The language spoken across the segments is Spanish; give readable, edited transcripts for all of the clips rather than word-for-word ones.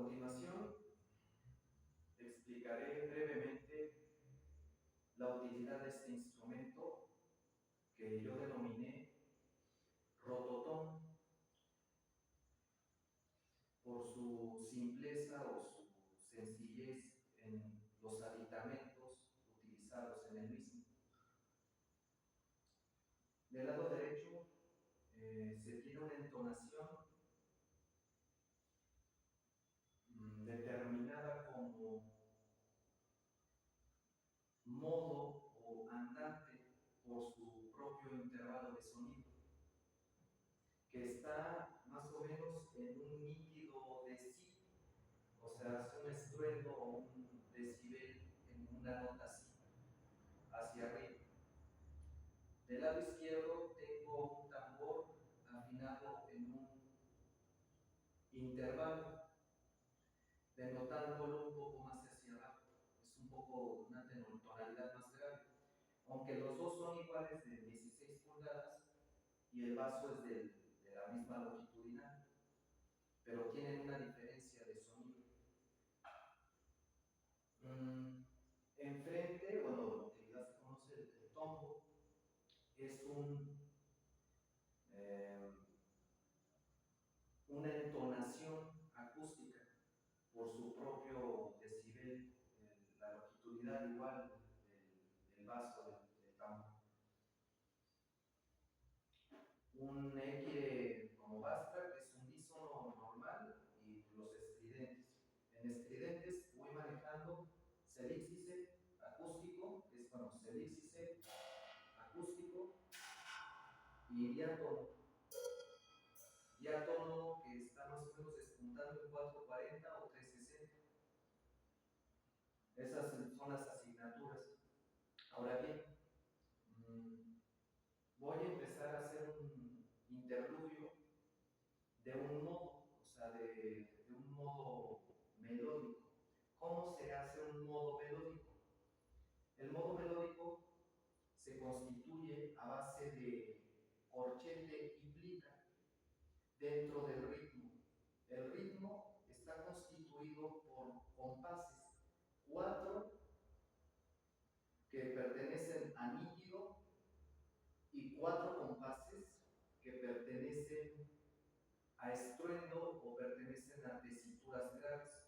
continuación, explicaré brevemente la utilidad de este instrumento que yo denominé rototón por su simpleza o su sencillez en los aditamentos utilizados en el mismo. Del lado derecho se tiene una entonación determinada como modo o andante por su propio intervalo de sonido, que está más o menos en un nítido decibel, o sea, es un estruendo o un decibel en una nota así, hacia arriba. Del lado izquierdo tengo un tambor afinado en un intervalo, denotándolo un poco más hacia abajo. Es un poco una tonalidad más grave. Aunque los dos son iguales de 16 pulgadas y el vaso es de la misma longitudinal, pero tienen una diferencia de sonido. Enfrente, bueno, lo que ya se conoce el tombo, es una entonación acústica por su propio decibel, la longitudinal igual del vaso del tambor. Un equire como Bastra, que es un dísono normal, y los estridentes. En estridentes voy manejando selíxice acústico, que es bueno, selíxice acústico y diátono. Diátono que está más o menos despuntando en 440 o 360. Esas son las asignaturas. Ahora bien, voy a empezar a hacer un interludio de un modo, o sea, de un modo melódico. ¿Cómo se hace un modo melódico? El modo melódico se constituye a base de corchete y plica dentro del ritmo. El ritmo está constituido por compases, 4 que pertenecen a nítido y 4 compases que pertenecen a estruendo o pertenecen a tesituras graves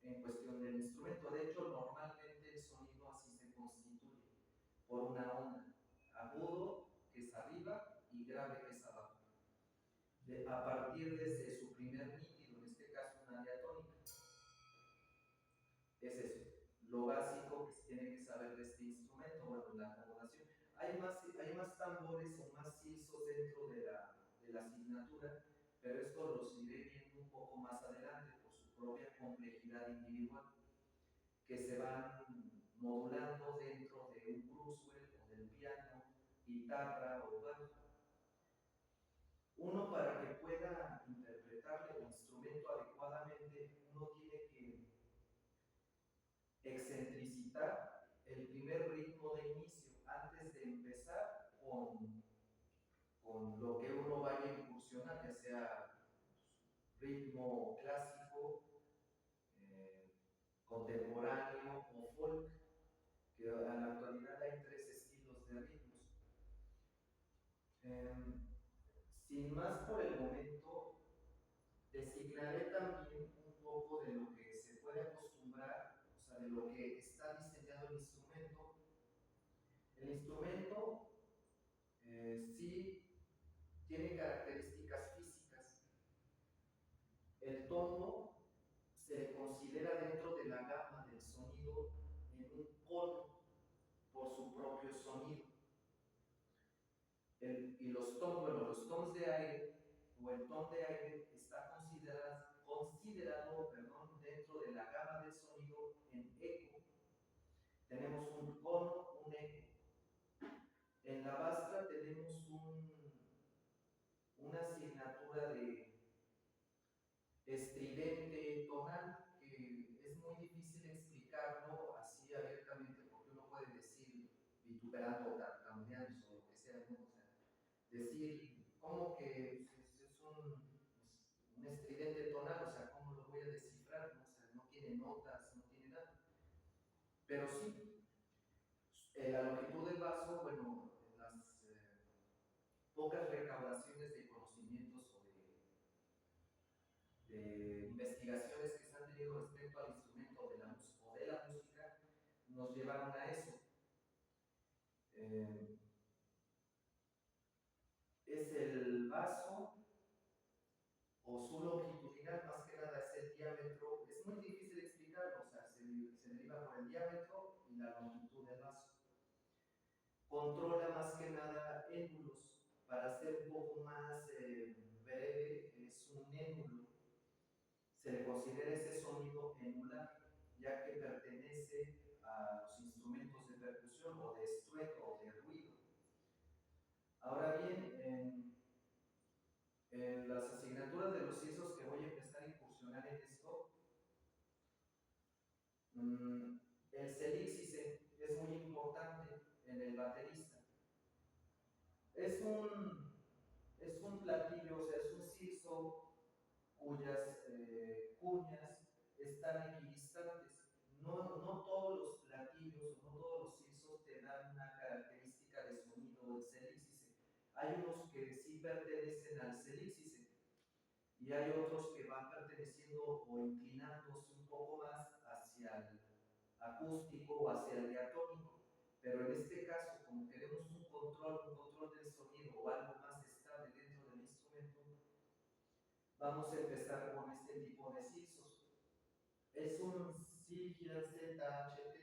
en cuestión del instrumento. De hecho, normalmente el sonido así se constituye por una onda, agudo que es arriba y grave que es abajo. A partir de su primer nítido, en este caso una diatónica. Es eso, lo básico que se tiene que saber de este instrumento, bueno, la acomodación. Hay más tambores o más silsos dentro de la asignatura, pero esto los iré viendo un poco más adelante por su propia complejidad individual, que se van modulando dentro de un Crucible o del piano, guitarra o bajo. Uno, para que pueda interpretar el instrumento adecuadamente, uno tiene que excentricitar el primer ritmo de inicio antes de empezar con lo que uno vaya a incursionar, ya sea ritmo clásico, contemporáneo o folk, que en la actualidad hay 3 estilos de ritmos. Sin más por el momento, designaré también un poco de lo que se puede acostumbrar, o sea, de lo que está diseñado el instrumento. El instrumento sí tiene características físicas. El tono se le considera dentro de la gama del sonido en un cono por su propio sonido. Y los tonos de aire o el tono de aire está considerado dentro de la gama del sonido en eco. Tenemos un cono, un eco. En la Bastra tenemos una asignatura de estridente tonal que es muy difícil explicarlo así abiertamente, porque uno puede decir vituperando o tartamudeando o lo que sea, ¿no? O sea, decir cómo que es un estridente tonal, o sea, cómo lo voy a descifrar, ¿no? Pero sí, la longitud del vaso, bueno, las pocas recaudaciones de conocimientos o de investigaciones que se han tenido respecto al instrumento de la música nos llevaron a eso. Eh, es el vaso o su longitudinal, más que nada es el diámetro. Es muy difícil explicarlo, o sea, se deriva por el diámetro y la longitud del vaso. Controla más que nada émulos. Para ser un poco más breve, es un émulo. Se le considera ese sonido emular, ya que pertenece a los instrumentos de percusión o de estruendo o de ruido. Ahora bien, en las asignaturas de los CISOs que voy a empezar a incursionar en esto, el celíxice es muy importante en el baterista. Es un platillo, o sea, es un CISO cuyas cuñas están equidistantes. No todos los platillos, no todos los CISOs te dan una característica de sonido del celíxice. Hay unos que sí pertenecen al celíxice y hay otros que van perteneciendo o inclinándose un poco más hacia el acústico o hacia el diatónico. Pero en este caso, como queremos un control del sonido o algo más estable dentro del instrumento, vamos a empezar con este tipo de CISOs. Es un Sigia ZHT.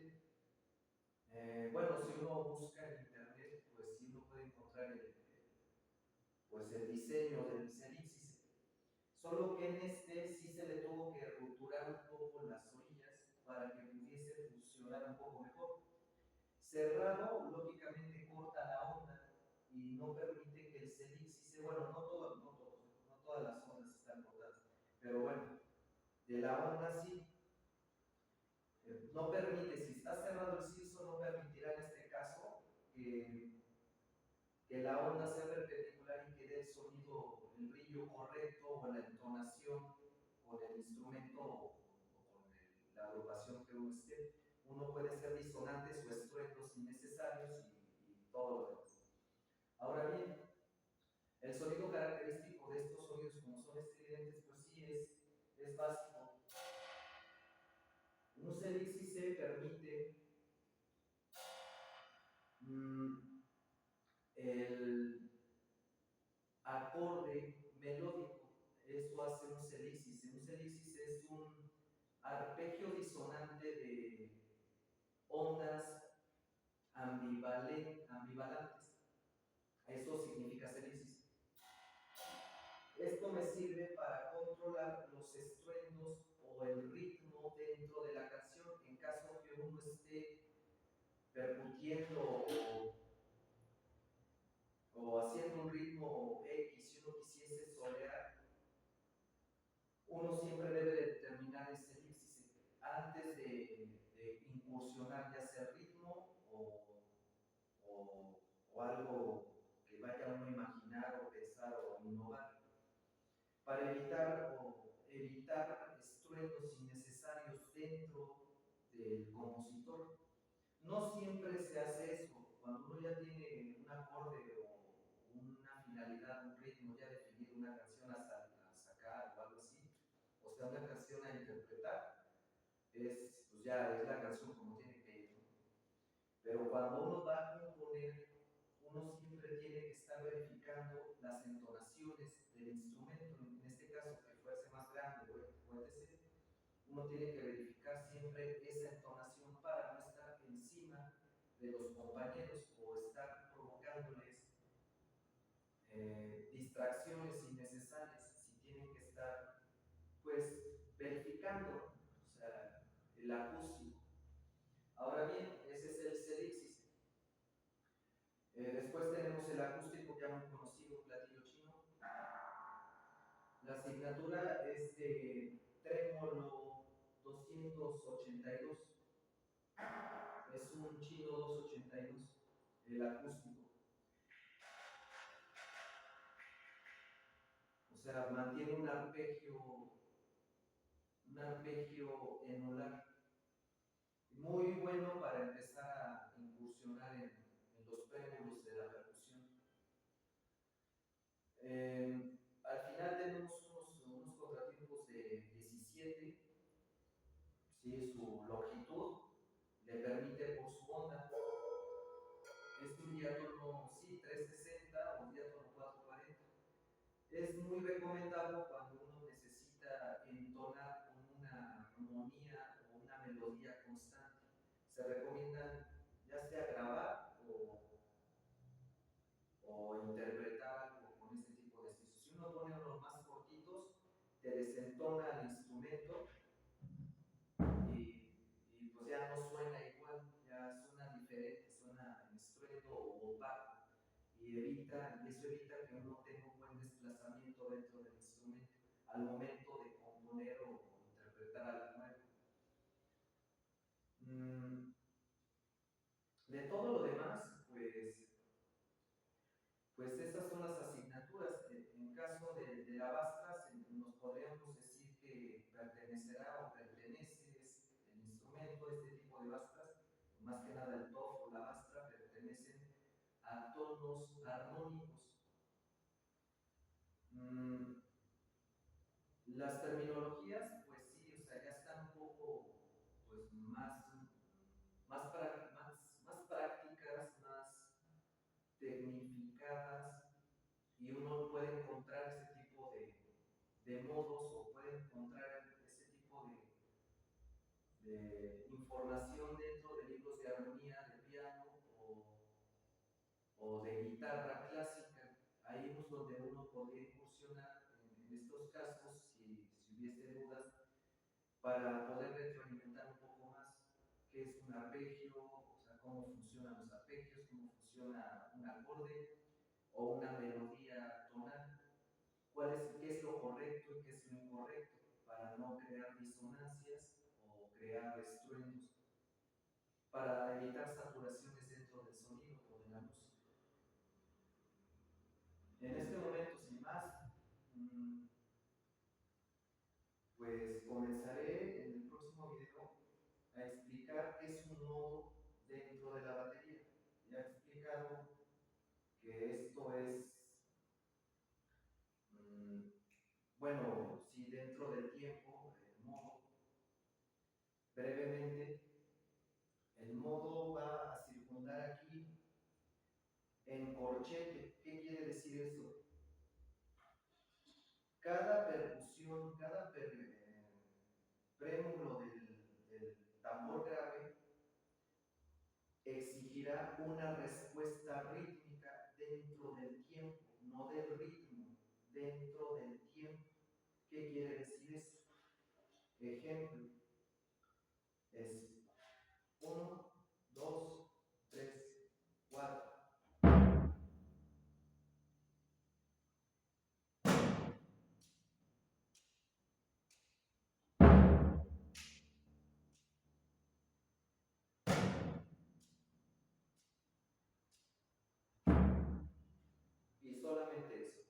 Bueno, si uno busca en internet, pues sí uno puede encontrar pues el diseño del celíxice. Solo que en este sí se le tuvo que rupturar un poco las orillas para que pudiese funcionar un poco mejor. Cerrado, lógicamente corta la onda y no permite que el celíxice, bueno, no todas las ondas están cortadas, pero bueno, de la onda sí, no permite, si está cerrado el CISO, no permitirá en este caso que la onda sea perpendicular y que dé el sonido, el brillo correcto o la entonación con el instrumento o con la agrupación que uno esté. Uno puede ser disonantes o estruendos innecesarios y todo lo demás. Ahora bien, el sonido característico de estos sonidos, como son estridentes, pues sí es básico. Un celíxice permite el acorde melódico. Eso hace un celíxice. Un celíxice es un arpegio disonante de ondas ambivalentes. Eso significa celíxice. Esto me sirve para controlar los estruendos o el ritmo dentro de la canción en caso que uno esté percutiendo o haciendo un ritmo X y uno quisiese solear, uno siempre debe determinar el celíxice antes de incursionar ya sea ritmo o algo que vaya uno a imaginar o pensar o innovar, para evitar estruendos innecesarios dentro del compositor. No siempre se hace eso. Cuando uno ya tiene un acorde o una finalidad, un ritmo ya definido, una canción a sacar o algo así, o sea, una canción a interpretar, pues ya es la canción como tiene que ir, ¿no? Pero cuando uno va a componer, uno siempre tiene que estar verificando las entonaciones del instrumento, en este caso que fuese más grande o etc. Uno tiene que verificar siempre esa entonación para no estar encima de los compañeros o estar provocándoles distracciones innecesarias, si tienen que estar pues verificando, o sea, el acústico. Ahora bien, ese es el celíxice. Después tenemos el acústico ya muy conocido, platillo chino. La asignatura es de trémolo 282. Es un chino 282, el acústico. O sea, mantiene un arpegio enular. muy bueno para empezar a incursionar en los prémulos de la percusión. Al final tenemos unos contratiempos de 17, ¿sí? Su longitud le permite por su onda. Es un diátono, sí, 360 o un diátono 440. Es muy recomendable cuando uno necesita entonar con una armonía o una melodía constante. Se recomiendan ya sea grabar o interpretar algo con este tipo de ejercicios. Si uno pone unos más cortitos, te desentona el instrumento y pues ya no suena igual, ya suena diferente, suena en estruendo o opaco. Y eso evita que uno tenga un buen desplazamiento dentro del instrumento al momento de componer o interpretar algo nuevo. De todo lo demás, pues estas son las asignaturas. En caso de la Bastras, nos podríamos decir que pertenecerá o pertenece el instrumento, este tipo de Bastras, más que nada el TOF o la Bastra, pertenecen a tonos armónicos. Las terminologías, pues sí, o sea, ya están un poco pues, más prácticas, más tecnificadas, y uno puede encontrar ese tipo de modos o puede encontrar ese tipo de información dentro de libros de armonía, de piano o de guitarra clásica. Ahí es donde uno podría incursionar en estos casos si hubiese dudas para poder retroalimentar un poco más qué es un arpegio, o sea, cómo funcionan los arpegios, cómo funciona un acorde o una melodía tonal, qué es lo correcto y qué es lo incorrecto, para no crear disonancias o crear estruendos, para evitar saturaciones dentro del sonido o de la música. En este momento, sin más, pues comenzaré en el próximo video a explicar qué es un nodo dentro de la batería. Ya he explicado que esto es, bueno, si dentro del tiempo, el modo, brevemente, el modo va a circundar aquí en corchete. ¿Qué quiere decir eso? Cada percusión, cada prémulo del tambor grave exigirá una respuesta rítmica dentro del tiempo, no del ritmo, dentro del tiempo. ¿Qué quiere decir eso? Ejemplo, es 1, 2, 3, 4. Y solamente eso.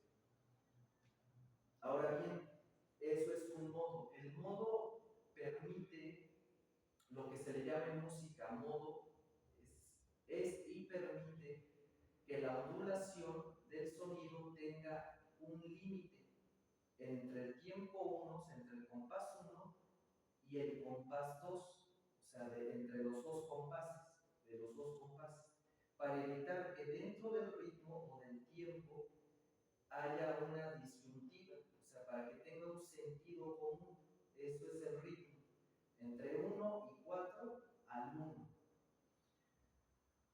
Ahora bien, eso es un modo. El modo permite lo que se le llama en música modo, es y permite que la ondulación del sonido tenga un límite entre el tiempo 1, entre el compás 1 y el compás 2, o sea, entre los dos compases, de los dos compases, para evitar que dentro del ritmo o del tiempo haya una disyuntiva, o sea, para que tenga un sentido común. Eso es el ritmo, entre 1 y 4 al 1.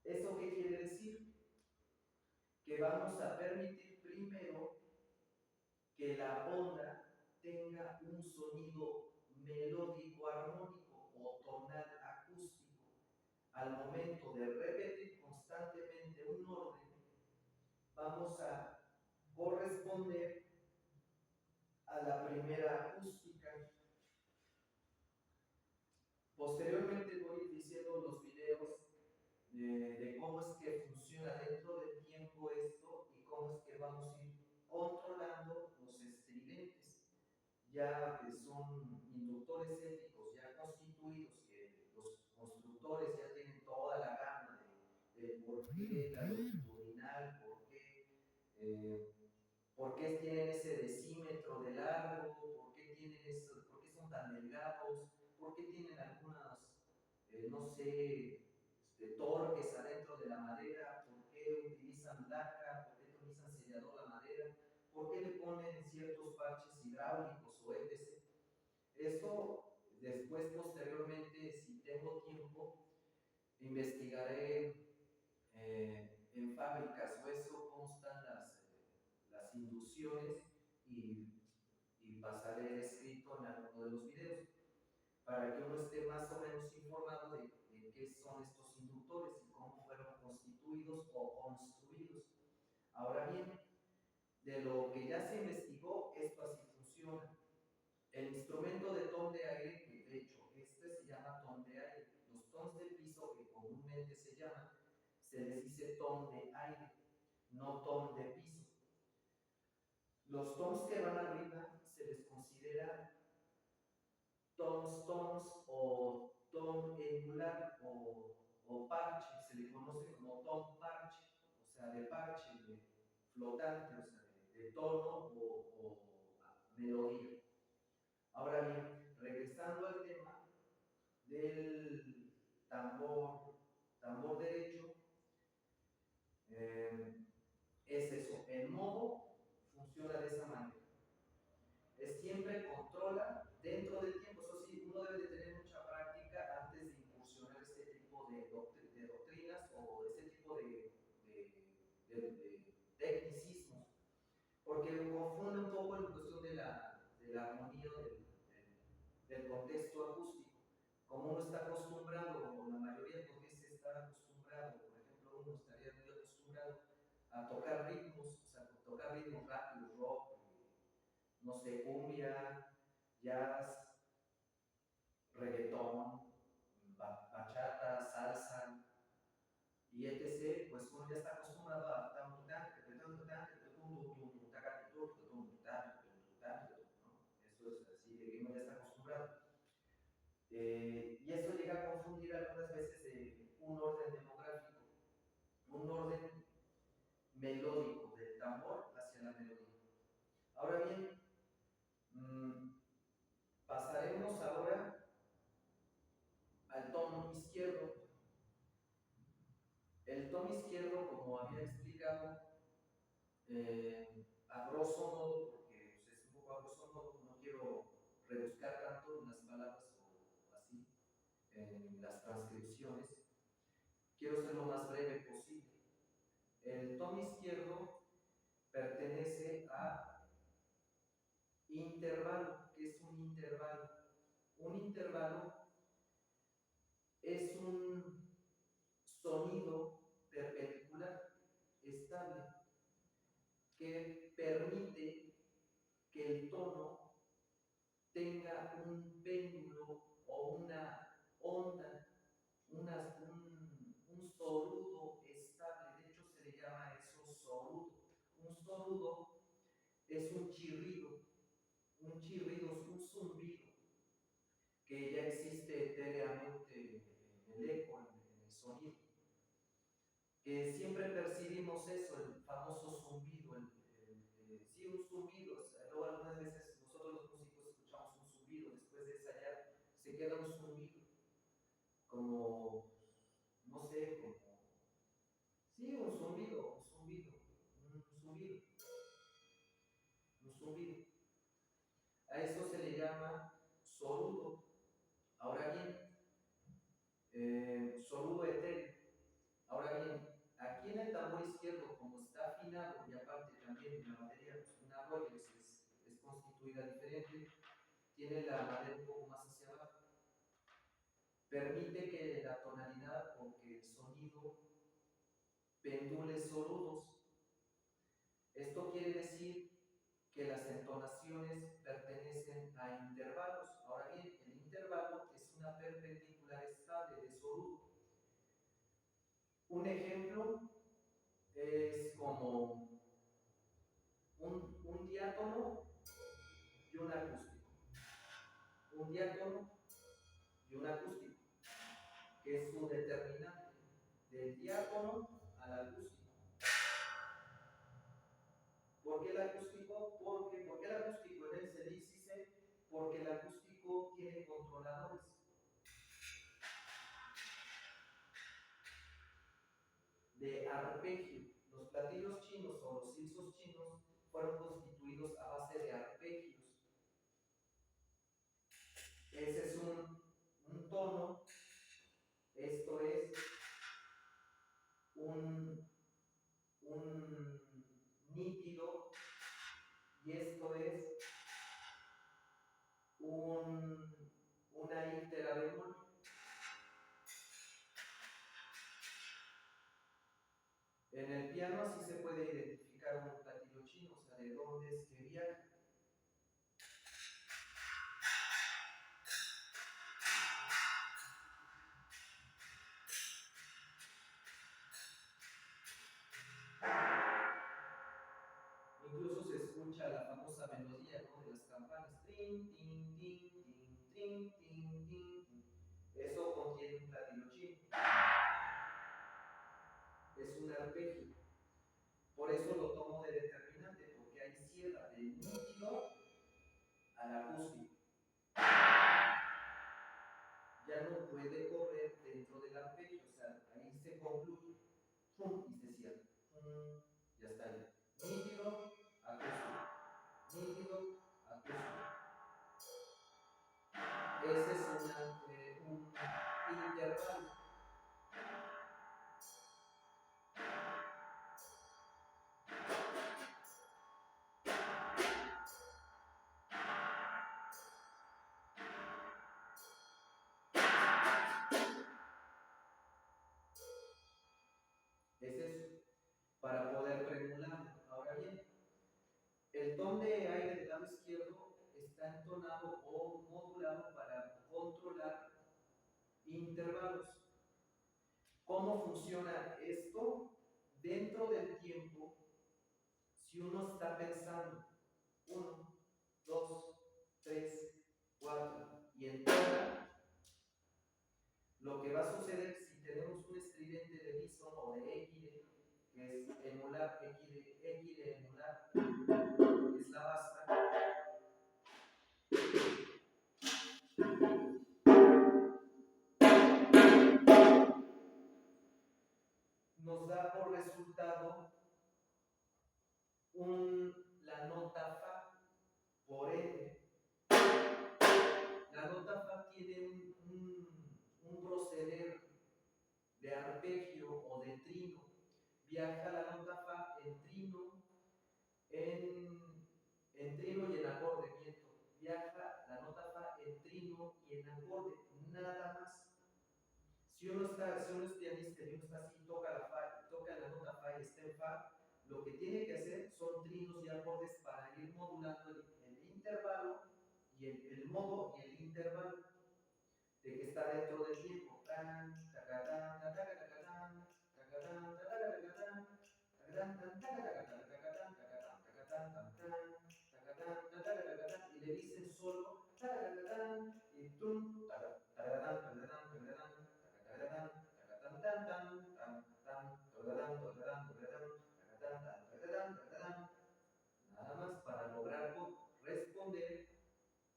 ¿Eso qué quiere decir? Que vamos a permitir primero que la onda tenga un sonido melódico armónico o tonal acústico. Al momento de repetir constantemente un orden, vamos a corresponder a la primera acústica. Posteriormente voy diciendo los videos de cómo es que funciona dentro del tiempo esto y cómo es que vamos a ir controlando los estridentes, ya que son inductores éticos ya constituidos, que los qué la longitudinal, por qué tienen ese decímetro de largo, por qué tienen eso, por qué son tan delgados, por qué tienen algunas, no sé, torques adentro de la madera, por qué utilizan laca, por qué utilizan sellador la madera, por qué le ponen ciertos parches hidráulicos o etc. Eso después, posteriormente, si tengo tiempo, investigaré en fábricas o eso, cómo están las inducciones y pasaré escrito en alguno de los videos para que uno esté más o menos informado de qué son estos inductores y cómo fueron constituidos o construidos. Ahora bien, de lo que ya se investigó, esto así funciona. El instrumento de tom de aire, que de hecho este se llama tom de aire, los toms de piso que comúnmente se llaman, se les dice tom de aire, no tom de piso. Los toms que van arriba se les considera toms o tom angular o parche, se le conoce como tom parche, o sea, de parche, de flotante, o sea, de tono o melodía. Ahora bien, regresando al tema del tambor derecho, es eso, el modo funciona de esa manera. Es siempre controla dentro del tiempo, eso sí, uno debe de tener mucha práctica antes de incursionar este tipo de doctrinas o este tipo de tecnicismos, porque confunde un poco en cuestión de la armonía del contexto acústico. Como uno está acostumbrado, o la mayoría de coristas están acostumbrados, por ejemplo, uno estaría muy acostumbrado a tocar ritmos, o sea, tocar ritmos rápidos, rock, no sé, cumbia, jazz, reggaetón, bachata, salsa y etc., pues uno ya está acostumbrado a eso es así, de uno ya está acostumbrado. Y eso llega a confundir algunas veces un orden demográfico, un orden melódico del tambor hacia la melodía. Ahora bien, pasaremos ahora al tono izquierdo. El tono izquierdo, como había explicado, a grosso modo, porque pues, es un poco a grosso modo, no quiero rebuscar tanto en las palabras o así, en las transcripciones, quiero ser lo más breve posible. El tono izquierdo pertenece a intervalo. ¿Qué es un intervalo? Un intervalo es un sonido perpendicular, estable, que permite que el tono tenga un péndulo o una onda, un soludo estable. De hecho, se le llama eso soludo. Un soludo es un chirrido. Un chirrido es un zumbido que ya existe etéreamente en el eco, en el sonido. Que siempre percibimos eso, el famoso zumbido, sí, un zumbido. O sea, luego algunas veces nosotros los músicos escuchamos un zumbido, después de ensayar se queda un zumbido, como, no sé, como, sí, un zumbido, un zumbido, un zumbido, un zumbido. A eso se le llama soludo. Ahora bien, soludo etéreo. Ahora bien, aquí en el tambor izquierdo, como está afinado y aparte también en la batería, pues una Rogers es constituida diferente, tiene la madera un poco más hacia abajo. Permite que la tonalidad o que el sonido pendule soludos. Esto quiere decir que las entonaciones pertenecen a intervalos. Ahora bien, el intervalo es una perpendicular estable de soludo. Un ejemplo es como un diátono y un acústico. Un diátono y un acústico, que es su determinante. Del diátono al al acústico. ¿Por qué el acústico? ¿Por qué el acústico en el se dice? Porque el acústico tiene controladores. De arpegio. Los platillos chinos o los silsos chinos fueron constituidos a base de arpegios. Ese es un tono, esto es un nítido y esto es una ítera bemol. En el piano así se puede identificar un platillo chino, o sea, de dónde es que viaja. Incluso se escucha la famosa melodía, ¿no?, de las campanas. Trin, tin, tin, tin, trin, tin, tin, tin. Eso contiene un platillo chino. Es un arpegio. Por eso lo tomo de determinante, porque ahí cierra del nítido al acústico. Ya no puede correr dentro del arpegio, o sea, ahí se concluye, ¡pum!, y se cierra. Ya está ahí. Nítido, acústico. Nítido, acústico. Ese es un intervalo. Es eso, para poder regularlo. Ahora bien, el ton de aire del lado izquierdo está entonado o modulado para controlar intervalos. ¿Cómo funciona esto? Dentro del tiempo, si uno está pensando 1, 2, 3, 4 y entona, lo que va a suceder si tenemos un estridente de bison o de equide, que es emular, equide emular, es la basta, nos da por resultado la nota fa por n. La nota fa tiene un proceder de arpegio o de trino. Viaja la nota fa en trino, en trino y en acorde, miento. Viaja la nota fa en trino y en acorde, nada más. Si uno es pianista y uno está así, toca la nota fa y está en fa, lo que tiene que hacer son trinos y acordes para ir modulando el intervalo y el modo y el intervalo de que está dentro del tiempo. Y le dicen solo y tum, nada más para lograr responder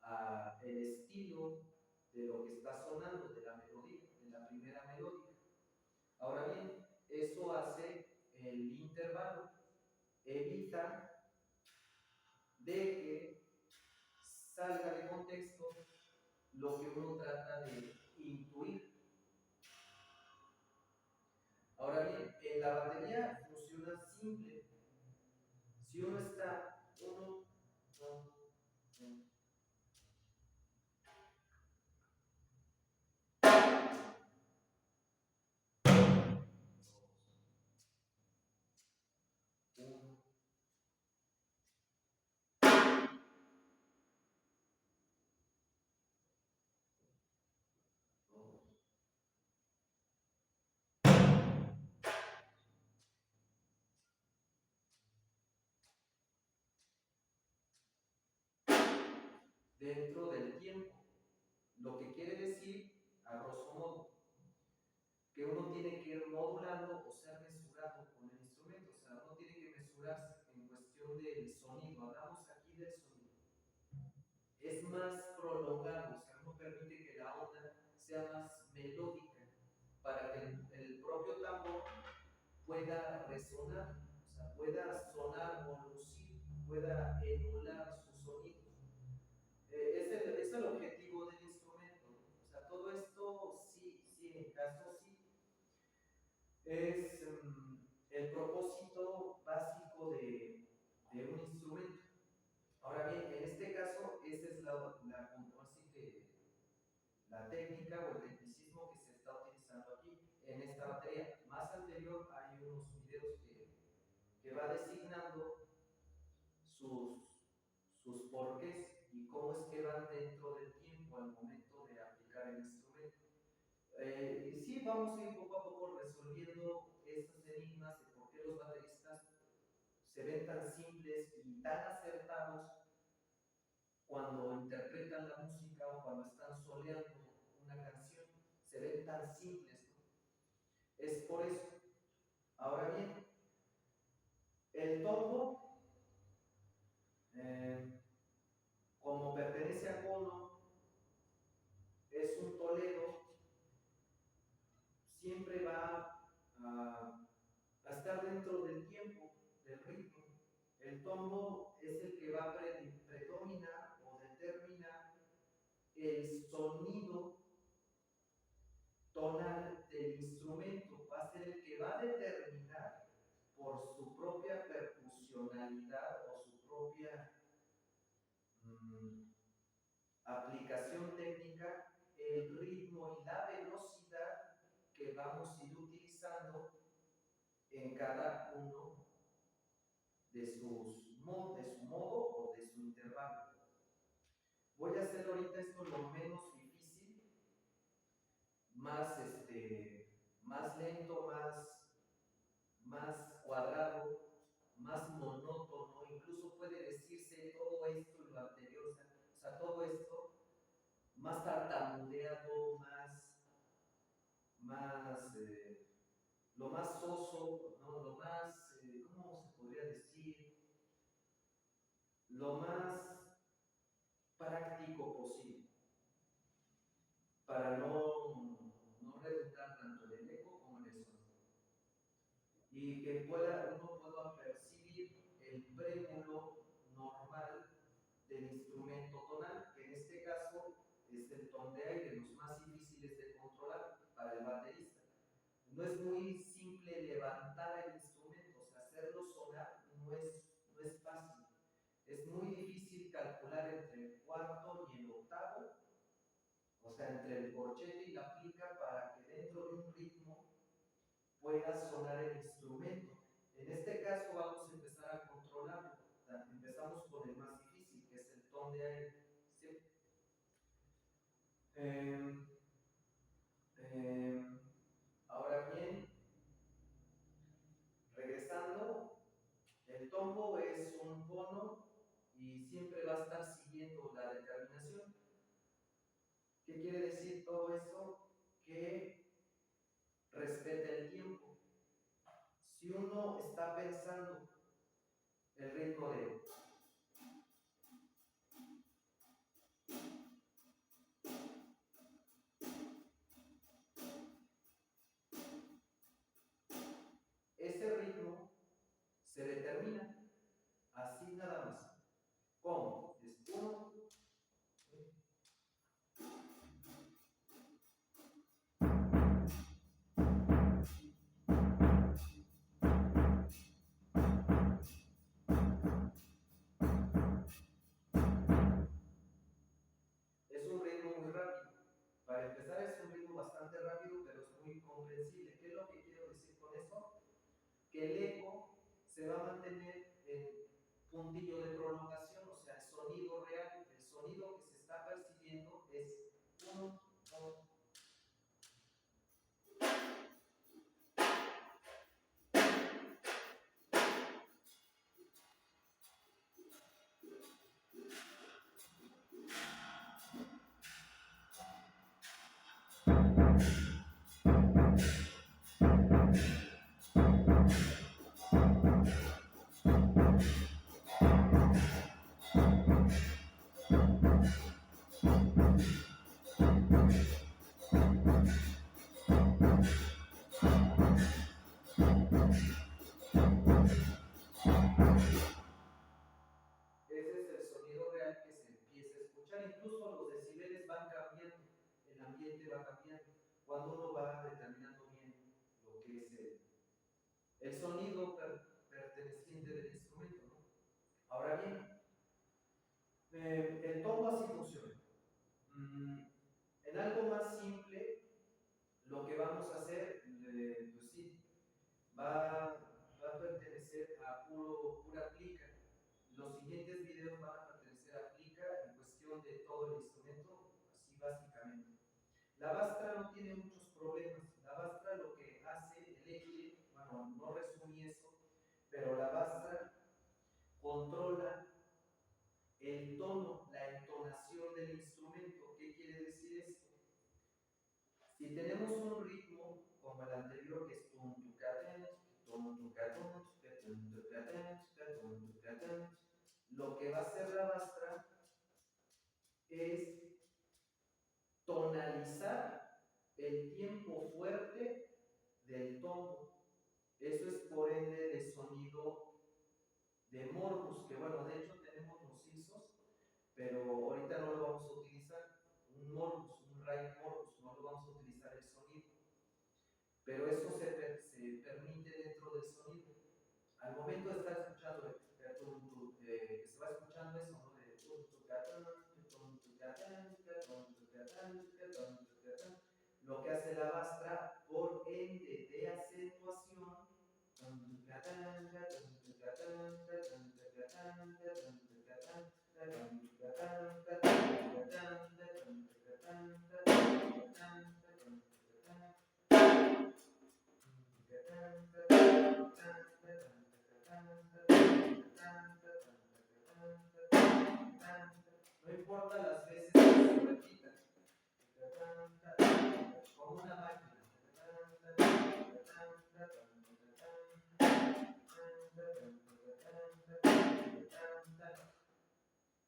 a el estilo de lo que está sonando, de la melodía, de la primera melodía. Ahora bien, eso hace el intervalo, evita de que salga de contexto lo que uno trata de intuir. Ahora bien, en la batería funciona simple. Si uno está 1, 2, 3, dentro del tiempo. Lo que quiere decir, a grosso modo, que uno tiene que ir modulando o ser mesurado sea más melódica, para que el propio tambor pueda resonar, o sea, pueda sonar o lucir, pueda emular su sonido. Es el objetivo del instrumento, ¿no? O sea, todo esto sí, en caso sí, es el propósito básico de un instrumento. Ahora bien, en este caso, esa es así que, la técnica o el tecnicismo que se está utilizando aquí en esta batería. Más anterior hay unos videos que va designando sus, sus porqués y cómo es que van dentro del tiempo al momento de aplicar el instrumento. Y sí, vamos a ir poco a poco resolviendo estos enigmas de por qué los bateristas se ven tan simples y tan acertados cuando interpretan la música o cuando están soleando una canción. Se ven tan simples, ¿no? Es por eso. Ahora bien, el tombo, como pertenece a cono, es un Toledo, siempre va a estar dentro del tiempo, del ritmo. El tombo es el que va a predominar o determinar el sonido tonal del instrumento, va a ser el que va a determinar por su propia percusionalidad o su propia aplicación técnica, el ritmo y la velocidad que vamos a ir utilizando en cada uno de su modo o de su intervalo. Voy a hacer ahorita esto lo menos difícil, más, más lento, más cuadrado, más monótono, incluso puede decirse todo esto y lo anterior, o sea, todo esto más tartamudeado, lo más soso, ¿no? Lo más, ¿cómo se podría decir? Lo más práctico posible, para no redundar tanto en el eco como en el sonido. Y que uno pueda percibir el prémulo normal del instrumento tonal, que en este caso es el ton de aire, los más difíciles de controlar para el baterista. No es muy simple levantar el instrumento, o sea, hacerlo sonar no es fácil. Es muy difícil calcular entre el cuarto y el octavo, o sea, entre el corchete y la plica, para que dentro de un ritmo pueda sonar el instrumento. En este caso vamos a empezar a controlarlo. Empezamos con el más difícil, que es el ton de aire. ¿Sí? Ahora bien, regresando, el tombo es un cono y siempre va a estar siguiendo la determinación. ¿Qué quiere decir todo eso? Que respeta el tiempo. Si uno está pensando el ritmo de ese ritmo, se determina así nada más. ¿Cómo? Es uno. Es un ritmo muy rápido. Para empezar es un ritmo bastante rápido, pero es muy comprensible. ¿Qué es lo que quiero decir con eso? Que el eco se va a mantener en puntillo de prolongación, o sea, el sonido real, el sonido que se está percibiendo es 1, 2, incluso los decibeles van cambiando, el ambiente va cambiando, cuando uno va determinando bien lo que es el sonido perteneciente del instrumento, ¿no? Ahora bien, el tombo así funciona. En algo más simple, lo que vamos a hacer, pues sí, va a pertenecer a pura plica. Los siguientes videos van a pertenecer a plica en cuestión de todo el instrumento, así básicamente. La Bastra no tiene muchos problemas. La Bastra lo que hace, elige, bueno, no resumí eso, pero la Bastra controla el tono, la entonación del instrumento. ¿Qué quiere decir esto? Si tenemos un ritmo como el anterior, que es tum tucatén, tum tucatún, tum tucatén, tum tucatén, lo que va a hacer la Bastra es tonalizar el tiempo fuerte del tono. Eso es por ende de sonido de morbus, que bueno, de hecho tenemos los ISOs, pero ahorita no lo vamos a utilizar. Un morbus, un right morbus, no lo vamos a utilizar el sonido. Pero eso se permite dentro del sonido. Al momento de estar escuchando, que se va escuchando eso, ¿no? De lo que hace la Bastra por ende de acentuación, no importa las veces que se repita, como una máquina.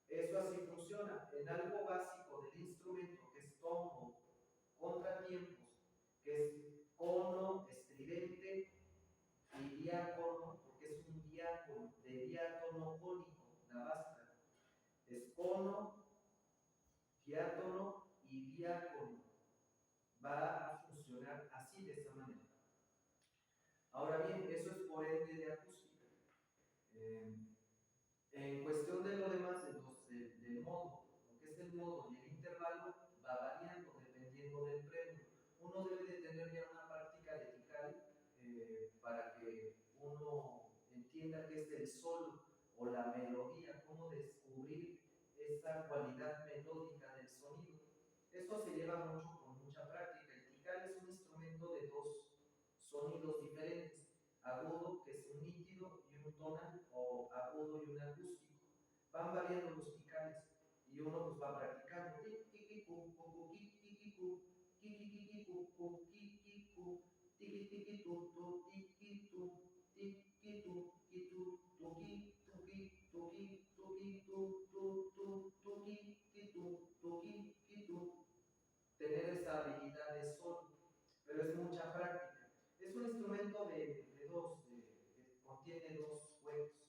Eso así funciona. En algo básico del instrumento, que es tono, contratiempos, que es cono, estridente y diácono, porque es un diácono, de diátono cónico, la Bastra. Es cono, diátono y diácono. Va a funcionar así, de esa manera. Ahora bien, eso es por ende de acústica. En cuestión de lo demás, del modo, lo que es el modo y el intervalo, va variando dependiendo del premio. Uno debe de tener ya una práctica letical para que uno entienda qué es el sol o la melodía, cómo descubrir esa cualidad melódica del sonido. Esto se lleva mucho con mucha práctica. El tical es un instrumento de dos sonidos diferentes, agudo, que es un nítido, y un tonal, o agudo y un acústico. Van variando los ticales y uno pues va practicando. Tener esa habilidad de sol, pero es mucha práctica. Es un instrumento que contiene dos cuerpos.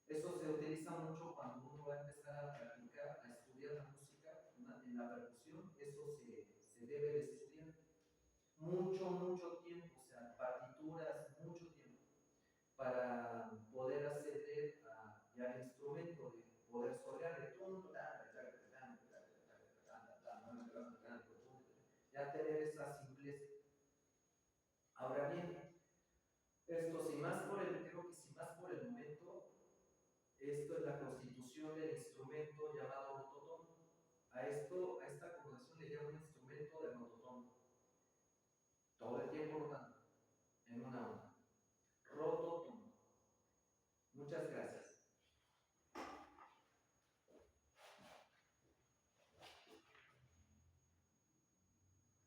Eso se utiliza mucho cuando uno va a empezar a practicar, a estudiar la música, en la percusión. Eso se debe de estudiar mucho tiempo, o sea, partituras, mucho tiempo, para poder acceder ya al instrumento, de poder solear de ya tener esa simpleza. Ahora bien, esto sin más por creo que sin más por el momento, esto es la constitución del instrumento llamado rototono. A esta acomodación le llaman instrumento de rototono. Todo el tiempo rotando en una onda. Rototono. Muchas gracias.